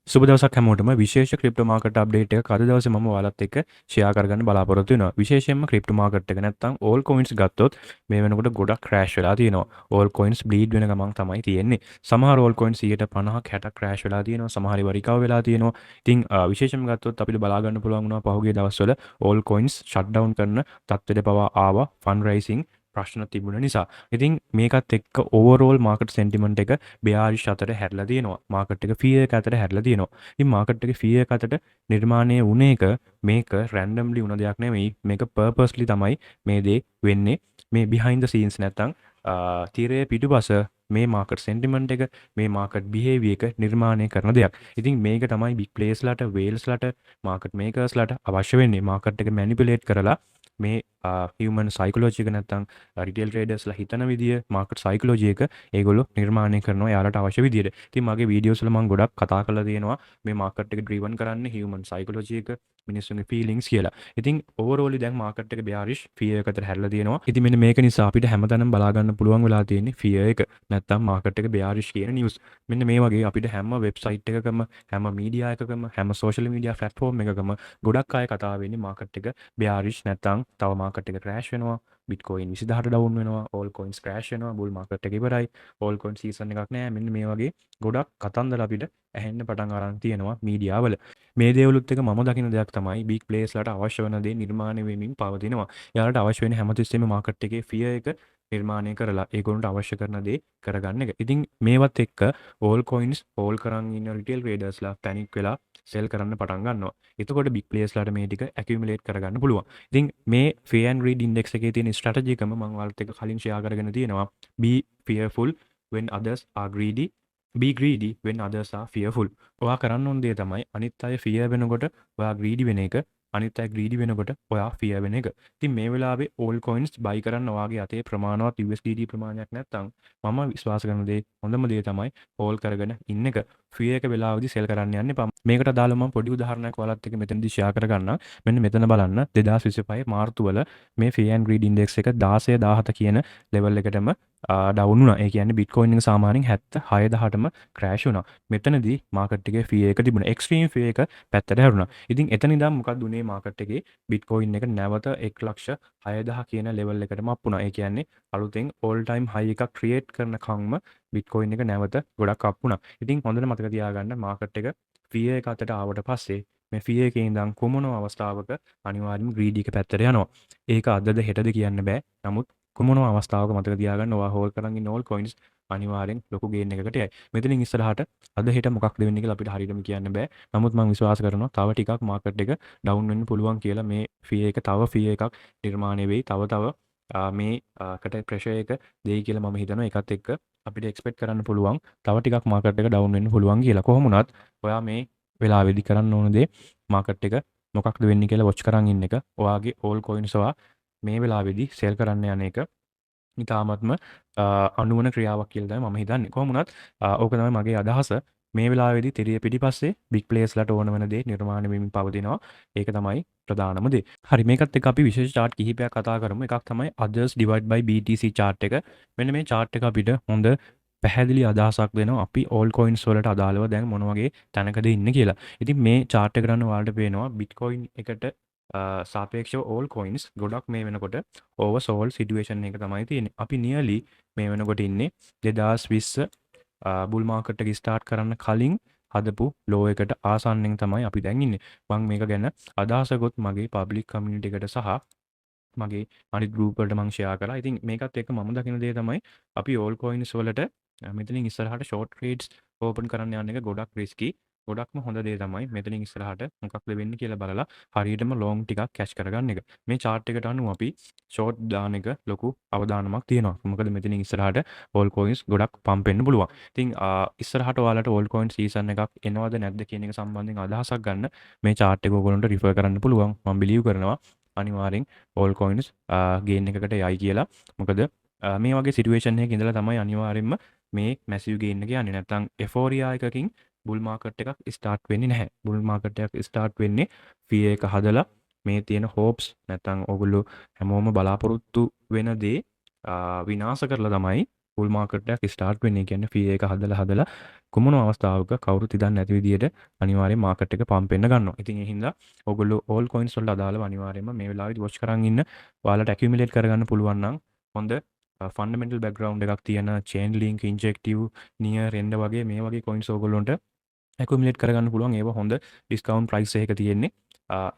සුබ දවසක් හැමෝටම විශේෂ ක්‍රිප්ටෝ මාකට් අප්ඩේට් එකක් අද දවසේ මම ඔයාලත් එක්ක ෂෙයා කරගන්න බලාපොරොත්තු වෙනවා. විශේෂයෙන්ම ක්‍රිප්ටෝ මාකට් එක නැත්තම් ඕල් කොයින්ස් ගත්තොත් මේ වෙනකොට ගොඩක් ක්‍රෑෂ් වෙලා තියෙනවා. ඕල් කොයින්ස් බ්ලීඩ් වෙන ගමන් තමයි තියෙන්නේ. සමහර ඕල් කොයින්ස් 50%ක් 60ක් ක්‍රෑෂ් වෙලා තියෙනවා. සමහර ඒවා රිකවර් වෙලා තියෙනවා. ඉතින් විශේෂයෙන්ම ගත්තොත් අපිට බලා ගන්න පුළුවන් වුණා පහුගිය දවස්වල ඕල් කොයින්ස් ෂට් ඩවුන් කරන තත්ත්වෙට පවා ආවා ෆන් රයිසිං ප්‍රශ්න තිබුණ නිසා. ඉතින් මේකත් එක්ක ඕවරෝල් මාකට් සෙන්ටිමන්ට් එක බෙයාරිෂ් අතර හැරිලා තියෙනවා. මාකට් එක ෆියර් එක අතර හැරිලා තියෙනවා. ඉතින් මාකට් එකේ ෆියර් එක අතට නිර්මාණය වුණ එක මේක රැන්ඩම්ලි වුණ දෙයක් නෙමෙයි. මේක පර්පස්ලි තමයි මේ දේ වෙන්නේ. මේ බිහයින්ඩ් ද සීන්ස් නැත්තම් තිරයේ පිටුපස මේ මාකට් සෙන්ටිමන්ට් එක මේ මාකට් බිහේවියර් එක නිර්මාණය කරන දෙයක්. ඉතින් මේක තමයි බිග් ප්ලේස්ලාට වේල්ස්ලාට මාකට් මේකර්ස්ලාට අවශ්‍ය වෙන්නේ. මාකට් එක මැනිපුලේට් කරලා මේ හියුමන් සයිකොලොජි එක නැත්තම් රිටේල් ට්‍රේඩර්ස්ලා හිතන විදිය මාකට් සයිකොලොජි එක ඒගොල්ලෝ නිර්මාණය කරනවා යාලට අවශ්‍ය විදියට. ඉතින් මගේ වීඩියෝස් වල මම ගොඩක් කතා කරලා තියෙනවා මේ මාකට් එක ඩ්‍රිවන් කරන්නේ හියුමන් සයිකොලොජි එක මිනිස්සුන්ගේ ෆීලිංගස් කියලා. ඉතින් ඕවරෝලි දැන් මාකට් එක බෙයාරිෂ් ෆියර් එක අතර හැරිලා තියෙනවා. ඉතින් මෙන්න මේක නිසා අපිට හැමතැනම බලා ගන්න පුළුවන් වෙලා තියෙන්නේ ෆියර් එක. නැත්තම් මාකට් එක බෙයාරිෂ් කියන නිවුස්. මෙන්න මේ වගේ අපිට හැම වෙබ්සයිට් එකකම හැම මීඩියා එකකම හැම සෝෂල් මීඩියා ප්ලැට්ෆෝම් එකකම ගොඩක් අය කතා වෙන්නේ මාකට් එක බෙයාරිෂ් නැත්තම් තව මාකට් එක ක්‍රෑෂ් වෙනවා. බිට්කොයින් 28 ඩවුන් වෙනවා. ඕල් කොයින්ස් ක්‍රෑෂ් වෙනවා. බුල් මාකට් එක ඉවරයි. ඕල් කොයින් සීසන් එකක් නෑ. මෙන්න මේ වගේ ගොඩක් කතන්දර අපිට ඇහෙන්න පටන් අරන් තියෙනවා මීඩියාවල. මේ දේවලුත් එක මම දකින දෙයක් තමයි බිග් ප්ලේස්ලාට අවශ්‍ය වෙන දේ නිර්මාණය වෙමින් පවතිනවා. යාලට අවශ්‍ය වෙන හැමතිස්සෙම මාකට් එකේ ෆියර් එක නිර්මාණය කරලා ඒගොල්ලන්ට අවශ්‍ය කරන දේ කරගන්න එක. ඉතින් මේවත් එක්ක ඕල් කොයින්ස් හෝල් කරන් ඉන්න රිටේල් ට්‍රේඩර්ස්ලා පැනික් වෙලා සෙල් කරන්න පටන් ගන්නවා. එතකොට බිග් ප්ලේස්ලාට මේ ටික ඇකියුමුලේට් කරගන්න පුළුවන්. ඉතින් මේ ෆෙයර් ඇන්ඩ් ග්‍රීඩ් ඉන්ඩෙක්ස් එකේ තියෙන ස්ට්‍රැටජි එකම මම ඔයාලත් එක්ක කලින් ෂෙයා කරගෙන තියෙනවා. be fearful when others are greedy. Be greedy when others are fearful. ඔයා කරන්න ඕන දේ තමයි අනිත් අය ෆියර් වෙනකොට ඔයා ග්‍රීඩි වෙන එක. අනිත් අය ග්‍රීඩි වෙනකොට ඔයා ෆියර් වෙන එක. ඉතින් මේ වෙලාවේ ඕල් කොයින්ස් බයි කරන්න ඔයාගේ අතේ ප්‍රමාණවත් USDT ප්‍රමාණයක් නැත්නම් මම විශ්වාස කරන දේ හොඳම දේ තමයි හෝල් කරගෙන ඉන්න එක. ෆියර් එක වෙලාවදී සෙල් කරන්න යන්න එපා. මේකට අදාළව මම පොඩි උදාහරණයක් ඔයාලත් එක්ක මෙතනදී ෂෙයා කරගන්නම්. මෙන්න මෙතන බලන්න 2025 මාර්තු වල මේ ෆියර් ඇන්ඩ් ග්‍රීඩ් ඉන්ඩෙක්ස් එක 16 17 කියන ලෙවල් එකටම ඩවුන් වුණා. ඒ කියන්නේ බිට්කොයින් එක සාමාන්‍යයෙන් 76 18ටම ක්‍රෑෂ් වුණා. මෙතනදී මාකට් එකේ ෆියර් එක තිබුණා. එක්ස්ට්‍රීම් ෆියර් එක පැත්තට හැරුණා. ඉතින් එතන ඉඳන් මොකක්ද උනේ මාකට් එකේ බිට්කොයින් එක නැවත 1,60,000 කියන ලෙවල් එකටම අප් වුණා. ඒ කියන්නේ අලුතෙන් ඕල් ටයිම් හයි එකක් ක්‍රියේට් කරන කම්ම බිට්කොයින් එක නැවත ගොඩක් අප් වුණා. ඉතින් හොඳට මතක තියාගන්න මාකට් එක ෆියර් එක අතට ආවට පස්සේ මේ ෆියර් එකේ ඉඳන් කොමන අවස්ථාවක අනිවාර්යයෙන්ම ග්‍රීඩි එක පැත්තට යනවා. ඒක අදද හෙටද කියන්න බෑ. නමුත් කොමන අවස්ථාවක මතක තියාගන්න ඔයා හෝල් කරන් ඉන්න ඕල් කොයින්ස් අනිවාර්යෙන් ලොකු ගේන් එකකට යයි. මෙතනින් ඉස්සරහට අද හෙට මොකක්ද වෙන්නේ කියලා අපිට හරියටම කියන්න බෑ. නමුත් මම විශ්වාස කරනවා තව ටිකක් මාකට් එක ඩවුන් වෙන්න පුළුවන් කියලා මේ ෆියර් එක තව ෆියර් එකක් නිර්මාණය වෙයි. තව මේකට ප්‍රෙෂර් එක දෙයි කියලා මම හිතනවා. ඒකත් එක්ක අපිට එක්ස්පෙක්ට් කරන්න පුළුවන් තව ටිකක් මාකට් එක ඩවුන් වෙන්න පුළුවන් කියලා. කොහොම වුණත් ඔයා මේ වෙලාවේදී කරන්න ඕන දේ මාකට් එක මොකක්ද වෙන්නේ කියලා වොච් කරන් ඉන්න එක. ඔයාගේ ඕල් කොයින්ස් ඔයා මේ වෙලාවේදී සෙල් කරන්න යන එක ඉතාමත්ම අනුවන ක්‍රියාවක් කියලා තමයි මම හිතන්නේ. කොහොම වුණත් ඕක තමයි මගේ අදහස. මේ වෙලාවේදී තිරිය පිටිපස්සේ බිග් ප්ලේයර්ස්ලාට ඕන වෙන දේ නිර්මාණය වෙමින් පවතිනවා. ඒක තමයි ප්‍රධානම දේ. හරි මේකත් එක්ක අපි විශේෂ chart කිහිපයක් කතා කරමු. එකක් තමයි others divide by BTC chart එක. මෙන්න මේ chart එක අපිට හොඳ පැහැදිලි අදහසක් දෙනවා අපි all coins වලට අදාළව දැන් මොන වගේ තැනකද ඉන්නේ කියලා. ඉතින් මේ chart එක ගන්න ඔයාලට පේනවා Bitcoin එකට සාපේක්ෂව all coins ගොඩක් මේ වෙනකොට oversold situation එක තමයි තියෙන්නේ. අපි nearly මේ වෙනකොට ඉන්නේ 2020 බුල් මාකට් එක ස්ටාර්ට් කරන්න කලින් හදපු ලෝ එකට ආසන්නෙන් තමයි අපි දැන් ඉන්නේ. මම මේක ගැන අදහසකොත් මගේ පබ්ලික් කමියුනිටි එකට සහ මගේ අනිත් ගෲප් වලට මම ෂෙයා කරා. ඉතින් මේකත් එක්ක මම දකින දේ තමයි අපි all coins වලට මෙතනින් ඉස්සරහට short trades open කරන්න යන එක ගොඩක් risky. ගොඩක්ම හොඳ දේ තමයි මෙතනින් ඉස්සරහට මොකක්ද වෙන්නේ කියලා බලලා හරියටම long ටිකක් cash කරගන්න එක. මේ chart එකට අනුව අපි short දාන එක ලොකු අවදානමක් තියෙනවා. මොකද මෙතනින් ඉස්සරහට all coins ගොඩක් pump වෙන්න පුළුවන්. ඉතින් ඉස්සරහට ඔයාලට all coin season එකක් එනවද නැද්ද කියන එක සම්බන්ධයෙන් අදහසක් ගන්න මේ chart එක ඔයගොල්ලන්ට refer කරන්න පුළුවන්. මම believe කරනවා අනිවාර්යෙන් all coins gain එකකට යයි කියලා. මොකද මේ වගේ සිටුේෂන් එකක ඉඳලා තමයි අනිවාර්යෙන්ම මේ massive gain එක යන්නේ. නැත්නම් euphoria එකකින් bull market එකක් start වෙන්නේ නැහැ. bull market එකක් start වෙන්නේ fear එක හදලා මේ තියෙන hopes නැත්නම් ඔයගොල්ලෝ හැමෝම බලාපොරොත්තු වෙන දේ විනාශ කරලා තමයි බුල් මාකට් එකක් ස්ටාර්ට් වෙන්නේ. කියන්නේ ෆී එක හදලා කුමන අවස්ථාවක කවුරුත් ඉදන්නේ නැති විදියට අනිවාර්යෙන් මාකට් එක පම්ප් වෙන්න ගන්නවා. ඉතින් ඒ හින්දා ඔයගොල්ලෝ all coins වලට අදාළව අනිවාර්යයෙන්ම මේ වෙලාවෙදි watch කරන් ඉන්න. ඔයාලට accumulate කරගන්න පුළුවන් නම් හොඳ ෆන්ඩමෙන්ටල් බෑග්ග්‍රවුන්ඩ් එකක් තියෙන chain link injective near end වගේ මේ වගේ coins ඔයගොල්ලන්ට accumulate කරගන්න පුළුවන්. ඒවා හොඳ discount price එකක තියෙන්නේ.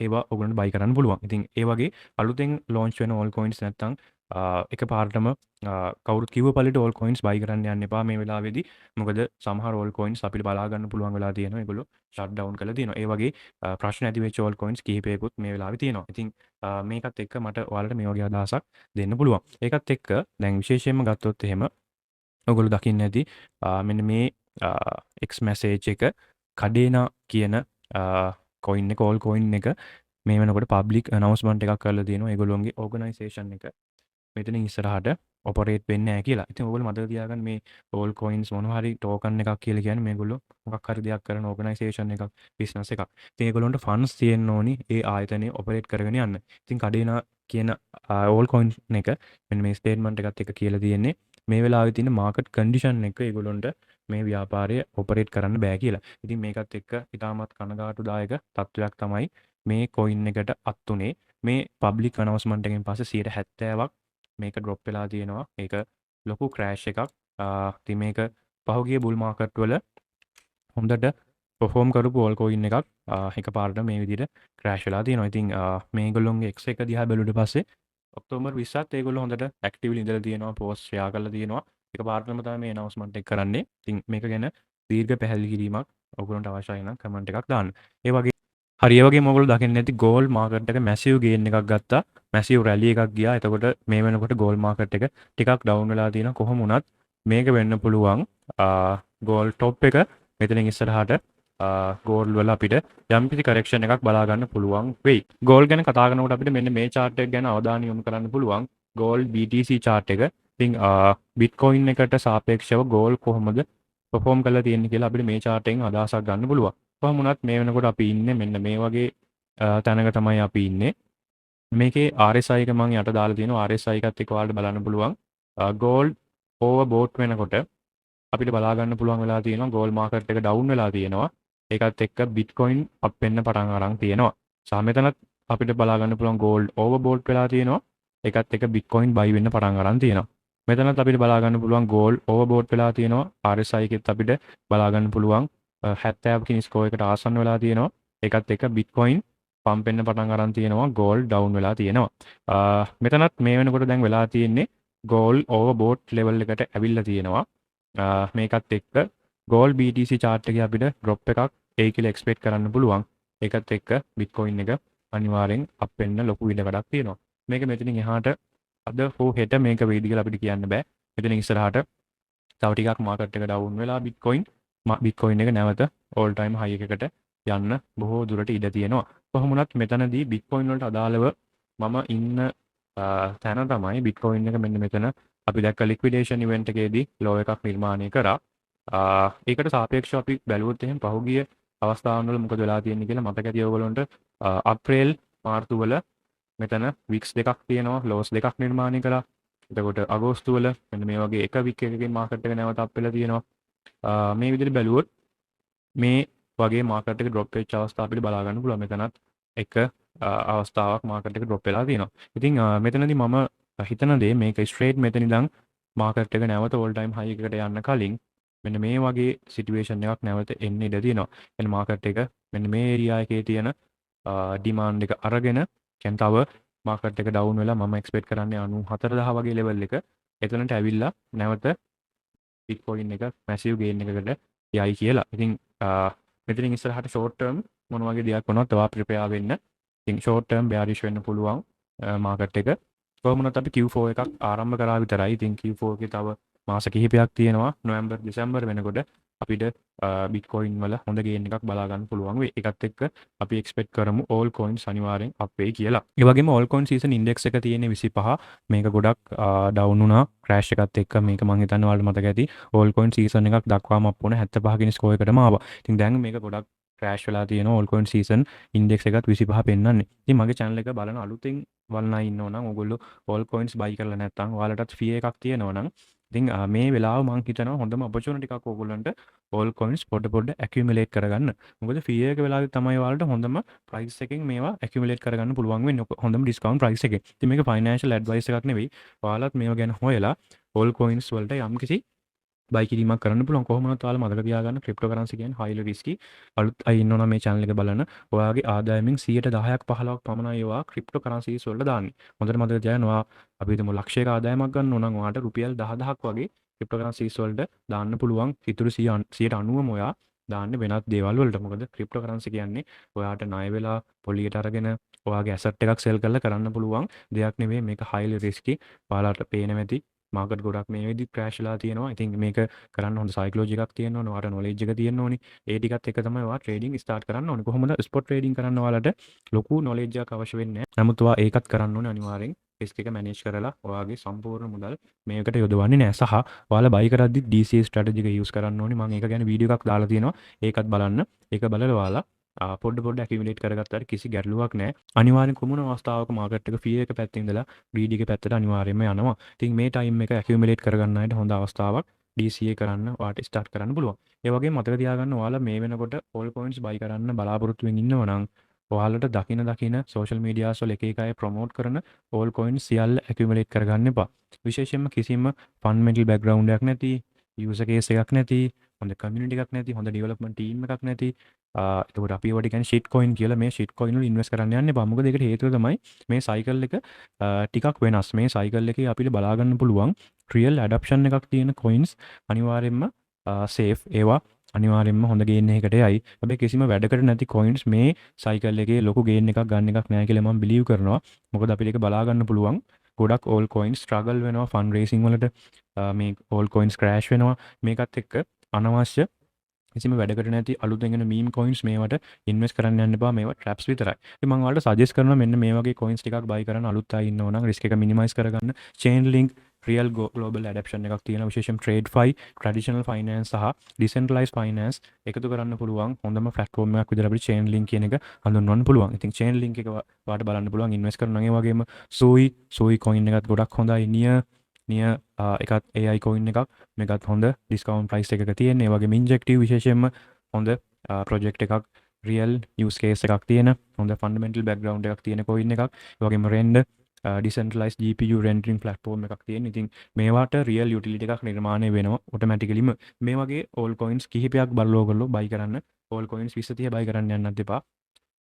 ඒවා ඔයගොල්ලන්ට buy කරන්න පුළුවන්. ඉතින් ඒ වගේ අලුතෙන් launch වෙන all coins නැත්තම් එකපාරටම කවුරුත් කිව්ව පළිට all coins buy කරන්න යන්න එපා මේ වෙලාවේදී. මොකද සමහර all coins අපිට බලා ගන්න පුළුවන් වෙලා තියෙනවා. ඒගොල්ලෝ shut down කරලා තියෙනවා. ඒ වගේ ප්‍රශ්න ඇති වෙච්ච all coins කිහිපයකුත් මේ වෙලාවේ තියෙනවා. ඉතින් මේකත් එක්ක මට ඔයාලට මේ වගේ අදහසක් දෙන්න පුළුවන්. ඒකත් එක්ක දැන් විශේෂයෙන්ම ගත්තොත් එහෙම ඔයගොල්ලෝ දකින්න ඇති මෙන්න මේ X message එක කඩේනා කියන coin එක all coin එක මේ වෙනකොට public announcement එකක් කරලා තියෙනවා. ඒගොල්ලෝගේ organisation එක මෙතනින් ඉස්සරහට ඔපරේට් වෙන්නේ නැහැ කියලා. ඉතින් ඔයගොල්ලෝ මතක තියාගන්න මේ all coins මොනවා හරි token එකක් කියලා කියන්නේ මේගොල්ලෝ මොකක් හරි දෙයක් කරන organisation එකක්, business එකක්. ඉතින් ඒගොල්ලන්ට funds තියෙන්න ඕනි ඒ ආයතනය ඔපරේට් කරගෙන යන්න. ඉතින් කඩේනා කියන all coin එක මෙන්න මේ statement එකත් එක්ක කියලා තියෙන්නේ මේ වෙලාවේ තියෙන market condition එක ඒගොල්ලන්ට මේ ව්‍යාපාරය ඔපරේට් කරන්න බෑ කියලා. ඉතින් මේකත් එක්ක ඉතාමත් කනගාටුදායක තත්ත්වයක් තමයි මේ coin එකට අත් උනේ. මේ public announcement එකෙන් පස්සේ 70%ක් මේක drop වෙලා තියෙනවා. ඒක ලොකු crash එකක්. ඉතින් මේක පහුගිය bull market වල හොඳට perform කරපු all coin එකක් එකපාරට මේ විදිහට crash වෙලා තියෙනවා. ඉතින් මේගොල්ලොන්ගේ X එක දිහා බැලුවට පස්සේ ඔක්තෝබර් 20ත් ඒගොල්ලෝ හොඳට actively ඉඳලා තියෙනවා, post share කරලා තියෙනවා. එකපාරටම තමයි මේ announcement එක කරන්නේ. ඉතින් මේක ගැන දීර්ඝ පැහැදිලි කිරීමක් ඔයගොල්ලන්ට අවශ්‍යයි නම් comment එකක් දාන්න. ඒ වගේ හරි ඒ වගේම ඔයගොල්ලෝ දකින්න ඇති gold market එක massive gain එකක් ගත්තා. massive rally එකක් ගියා. එතකොට මේ වෙනකොට gold market එක ටිකක් down වෙලා තියෙනවා. කොහොම වුණත් මේක වෙන්න පුළුවන් gold top එක මෙතනින් ඉස්සරහට gold වල අපිට යම්කිසි correction එකක් බලා ගන්න පුළුවන් වෙයි. gold ගැන කතා කරනකොට අපිට මෙන්න මේ chart එක ගැන අවධානය යොමු කරන්න පුළුවන්. gold BTC chart එක. ඉතින් bitcoin එකට සාපේක්ෂව gold කොහොමද perform කරලා තියෙන්නේ කියලා අපිට මේ chart එකෙන් අදහසක් ගන්න පුළුවන්. කොහොම වුණත් මේ වෙනකොට අපි ඉන්නේ මෙන්න මේ වගේ තැනක තමයි අපි ඉන්නේ. මේකේ RSI එක මම යට දාලා තියෙනවා. RSI එකත් එක්ක ඔයාලට බලන්න පුළුවන්. gold overbought වෙනකොට අපිට බලා ගන්න පුළුවන් වෙලා තියෙනවා gold market එක down වෙලා තියෙනවා. ඒකත් එක්ක bitcoin up වෙන්න පටන් අරන් තියෙනවා. සහ මෙතනත් අපිට බලා ගන්න පුළුවන් gold overbought වෙලා තියෙනවා. ඒකත් එක්ක bitcoin buy වෙන්න පටන් අරන් තියෙනවා. මෙතනත් අපිට බලා ගන්න පුළුවන් gold overbought වෙලා තියෙනවා. RSI එකෙත් අපිට බලා ගන්න පුළුවන් 70 කින් ස්කෝර් එකට ආසන්න වෙලා තියෙනවා. ඒකත් එක්ක bitcoin පම්ප් වෙන්න පටන් අරන් තියෙනවා. gold down වෙලා තියෙනවා. මෙතනත් මේ වෙනකොට දැන් වෙලා තියෙන්නේ gold overbought level එකට ඇවිල්ලා තියෙනවා. මේකත් එක්ක gold BTC chart එකේ අපිට drop එකක් එයි කියලා expect කරන්න පුළුවන්. ඒකත් එක්ක bitcoin එක අනිවාර්යෙන් up වෙන්න ලොකු ඉඩකඩක් තියෙනවා. මේක මෙතනින් එහාට අද හෝ හෙට මේක වෙයිද කියලා අපිට කියන්න බෑ. මෙතනින් ඉස්සරහට තව ටිකක් market එක down වෙලා bitcoin එක නැවත all time high එකකට යන්න බොහෝ දුරට ඉඩ තියෙනවා. කොහොම වුණත් මෙතනදී bitcoin වලට අදාළව මම ඉන්න තැන තමයි bitcoin එක මෙන්න මෙතන අපි දැක්ක liquidation event එකේදී low එකක් නිර්මාණය කරා. ඒකට සාපේක්ෂව අපි බැලුවොත් එහෙනම් පහුගිය අවස්ථාවන් වල මොකද වෙලා තියෙන්නේ කියලා මතක ඇති ඔයගොල්ලන්ට අප්‍රේල් මාර්තු වල මෙතන weeks දෙකක් තියෙනවා lows දෙකක් නිර්මාණය කළා. එතකොට අගෝස්තු වල මෙන්න මේ වගේ එක week එකකින් market එක නැවත up වෙලා තියෙනවා. මේ විදිහට බැලුවොත් මේ වගේ market එක drop වෙච්ච අවස්ථා අපිට බලා ගන්න පුළුවන්. මෙතනත් එක අවස්ථාවක් market එක drop වෙලා තියෙනවා. ඉතින් මෙතනදී මම හිතන දේ මේක straight මෙතන ඉඳන් market එක නැවත all time high එකකට යන්න කලින් මෙන්න මේ වගේ situation එකක් නැවත එන්න ඉඩ තියෙනවා. එන market එක මෙන්න මේ area එකේ තියෙන demand එක අරගෙන දැන් තව market එක down වෙලා මම expect කරන්නේ 94000 වගේ level එක එතනට ඇවිල්ලා නැවත bitcoin එක massive gain එකකට යයි කියලා. ඉතින් මෙතනින් ඉස්සරහට short term මොන වගේ දෙයක් වුණත් ඔයා prepare වෙන්න. ඉතින් short term bearish වෙන්න පුළුවන් market එක. කොහොම වුණත් අපි Q4 එකක් ආරම්භ කරා විතරයි. ඉතින් Q4 එකේ තව මාස කිහිපයක් තියෙනවා. නොවැම්බර් දෙසැම්බර් වෙනකොට අපිට bitcoin වල හොඳ gain එකක් බලා ගන්න පුළුවන් වෙයි. ඒකත් එක්ක අපි expect කරමු all coins අනිවාර්යෙන් up වෙයි කියලා. ඒ වගේම all coin season index එක තියෙන්නේ 25. මේක ගොඩක් down වුණා crash එකත් එක්ක. මේක මම හිතන්නේ ඔයාලට මතක ඇති. all coin season එකක් දක්වාම up වුණා 75 කින් score එකටම ආවා. ඉතින් දැන් මේක ගොඩක් crash වෙලා තියෙනවා. all coin season index එකත් 25 පෙන්වන්නේ. ඉතින් මගේ channel එක බලන අලුතෙන් වල්නා ඉන්නව නම් ඔයගොල්ලෝ all coins buy කරලා නැත්නම් ඔයාලටත් fee එකක් තියෙනවා නම් ඉතින් මේ වෙලාව මං හිතනවා හොඳම ඔපචුනිටි එකක් ඕගොල්ලන්ට ඕල් කොයින්ස් පොඩ ඇකියුමුලේට් කරගන්න. මොකද ෆී එක වෙලාවේ තමයි ඔයාලට හොඳම ප්‍රයිස් එකකින් මේවා ඇකියුමුලේට් කරගන්න පුළුවන් වෙන්නේ. හොඳම ඩිස්කවුන්ට් ප්‍රයිස් එකකින්. ඉතින් මේක ෆයිනෑන්ෂල් ඇඩ්වයිස් එකක් නෙවෙයි. ඔයාලත් මේවා ගැන හොයලා ඕල් කොයින්ස් වලට යම්කිසි බයි කිරීමක් කරන්න පුළුවන්. කොහොම වුණත් ඔයාලා මතක තියාගන්න ක්‍රිප්ටෝකරන්සි කියන්නේ highly risky. අලුත් අය ඉන්නවනම් මේ channel එක බලන්න. ඔයාගේ ආදායමෙන් 10%ක් 15ක් පමණයි ඔයා ක්‍රිප්ටෝකරන්සිස් වලට දාන්නේ. හොඳට මතක තියාගන්න ඔයා අපි හිතමු ලක්ෂයක ආදායමක් ගන්න ඕන නම් ඔයාට රුපියල් 10000ක් වගේ ක්‍රිප්ටෝකරන්සිස් වලට දාන්න පුළුවන්. ඉතුරු 90%ම ඔයා දාන්නේ වෙනත් දේවල් වලට. මොකද ක්‍රිප්ටෝකරන්සි කියන්නේ ඔයාට ණය වෙලා පොලියට අරගෙන ඔයාගේ ඇසට් එකක් සෙල් කරලා කරන්න පුළුවන් දෙයක් නෙවෙයි. මේක highly risky. ඔයාලට පේන මැති මාකට් ගොඩක් මේ විදිහට ක්‍රෑෂ් වෙලා තියෙනවා. ඉතින් මේක කරන්න හොඳ සයිකොලොජි එකක් තියෙන්න ඕනේ. ඔයාලට නොලෙජ් එක තියෙන්න ඕනේ. ඒ ටිකත් එක තමයි ඔයා ට්‍රේඩින් ස්ටාර්ට් කරන්න ඕනේ. කොහොමද ස්පොට් ට්‍රේඩින් කරන්න ඔයාලට ලොකු නොලෙජ් එකක් අවශ්‍ය වෙන්නේ නැහැ. නමුත් ඔයා ඒකත් කරන්න ඕනේ අනිවාර්යෙන්. රිස්ක් එක මැනේජ් කරලා ඔයාගේ සම්පූර්ණ මුදල් මේකට යොදවන්නේ නැහැ. සහ ඔයාලා බයි කරද්දි DCA ස්ට්‍රැටජි එක යූස් කරන්න ඕනේ. මම ඒක ගැන වීඩියෝ එකක් දාලා තියෙනවා. ඒකත් බලන්න. ඒක බලලා ඔයාලා පොඩ ඇකියුමුලේට් කරගත්තාට කිසි ගැටලුවක් නැහැ. අනිවාර්යෙන් කුමන අවස්ථාවක මාකට් එක ෆී එක පැත්තේ ඉඳලා ග්‍රීඩි එක පැත්තට අනිවාර්යයෙන්ම යනවා. ඉතින් මේ ටයිම් එක ඇකියුමුලේට් කරගන්න අයට හොඳ අවස්ථාවක් DCA කරන්න ඔයාට ස්ටාර්ට් කරන්න පුළුවන්. ඒ වගේම මතක තියාගන්න ඔයාලා මේ වෙනකොට all coins buy කරන්න බලාපොරොත්තු වෙමින් ඉන්නවා නම් ඔයාලට දකින සෝෂල් මීඩියාස් වල එක එක අය ප්‍රොමෝට් කරන all coins සියල්ල ඇකියුමුලේට් කරගන්න එපා. විශේෂයෙන්ම කිසිම ෆන්ඩමෙන්ටල් බෑග්ග්‍රවුන්ඩ් එකක් නැති, යූසර් කේස් එකක් නැති, හොඳ කමියුනිටි එකක් නැති, හොඳ ඩෙවලොප්මන්ට් ටීම් එකක් නැති එතකොට අපි ඒවට කියන්නේ ෂිට් කොයින් කියලා. මේ ෂිට් කොයින් වල ඉන්වෙස්ට් කරන්න යන්න එපා. මොකද ඒකට හේතුව තමයි මේ සයිකල් එක ටිකක් වෙනස්. මේ සයිකල් එකේ අපිට බලා ගන්න පුළුවන් රියල් ඇඩොප්ෂන් එකක් තියෙන කොයින්ස් අනිවාර්යයෙන්ම සේෆ්. ඒවා අනිවාර්යයෙන්ම හොඳ ගේන් එකකට යයි. හැබැයි කිසිම වැඩකට නැති කොයින්ස් මේ සයිකල් එකේ ලොකු ගේන් එකක් ගන්න එකක් නෑ කියලා මම බිලීව් කරනවා. මොකද අපිට ඒක බලා ගන්න පුළුවන් ගොඩක් ඕල් කොයින්ස් ස්ට්‍රගල් වෙනවා ෆන්ඩ් රේසින් වලට. මේ ඕල් කොයින්ස් ක්‍රෑෂ් වෙනවා. මේකත් එක්ක අනවශ්‍ය කිසිම වැඩකට නැති අලුතෙන් එන මීම් කොයින්ස් මේවට ඉන්වෙස්ට් කරන්න යන්න එපා. මේවා ට්‍රැප්ස් විතරයි. ඉතින් මම ඔයාලට සජෙස්ට් කරනවා මෙන්න මේ වගේ කොයින්ස් ටිකක් බයි කරන්න අලුත් අය ඉන්නව නම් රිස්ක් එක මිනිමයිස් කරගන්න. චේන් ලින්ක් රියල් ග්ලෝබල් ඇඩැප්ෂන් එකක් තියෙනවා. විශේෂයෙන් TradeFi, ට්‍රැඩිෂනල් ෆයිනෑන්ස් සහ ඩිසෙන්ට්‍රලයිස්ඩ් ෆයිනෑන්ස් එකතු කරන්න පුළුවන් හොඳම ප්ලැට්ෆෝම් එකක් විදිහට අපිට චේන් ලින්ක් කියන එක හඳුන්වන්න පුළුවන්. ඉතින් චේන් ලින්ක් එක ඔයාලට බලන්න පුළුවන් ඉන්වෙස්ට් කරනවා. ඒ වගේම සූයි කොයින් එකත් ගොඩක් හොඳයි. නිය එකත් AI කොයින් එකක්. මේකත් හොඳ ඩිස්කවුන්ට් ප්‍රයිස් එකක තියෙන. ඒ වගේම ඉන්ජෙක්ටිව් විශේෂයෙන්ම හොඳ ප්‍රොජෙක්ට් එකක් රියල් යූස් කේස් එකක් තියෙන හොඳ ෆන්ඩමෙන්ටල් බෑග්ග්‍රවුන්ඩ් එකක් තියෙන කොයින් එකක්. ඒ වගේම රෙන්ඩ් ඩිසෙන්ට්‍රලයිස්ඩ් GPU රෙන්ඩරින් ප්ලැට්ෆෝම් එකක් තියෙන. ඉතින් මේවට රියල් යුටිලිටි එකක් නිර්මාණය වෙනවා ඔටෝමැටිකලිම. මේ වගේ ඕල් කොයින්ස් කිහිපයක් බලලා ඔයගොල්ලෝ බයි කරන්න. ඕල් කොයින්ස් 20 30 බයි කරන්න යන්නත් එපා.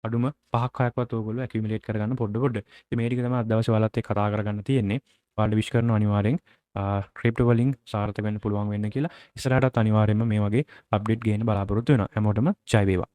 අඩුම 5ක් 6ක්වත් ඔයගොල්ලෝ ඇකියුමුලේට් කරගන්න පොඩ. ඉතින් මේ ටික තමයි අද දවසේ ඔයාලත් එක්ක කතා කරගන්න තියෙන්නේ. ඔයාලට විශ් කරනවා අනිවාර්යෙන් ක්‍රිප්ටෝ වලින් සාර්ථක වෙන්න පුළුවන් වෙන්න කියලා. ඉස්සරහටත් අනිවාර්යයෙන්ම මේ වගේ අප්ඩේට් ගේන්න බලාපොරොත්තු වෙනවා. හැමෝටම ජය වේවා.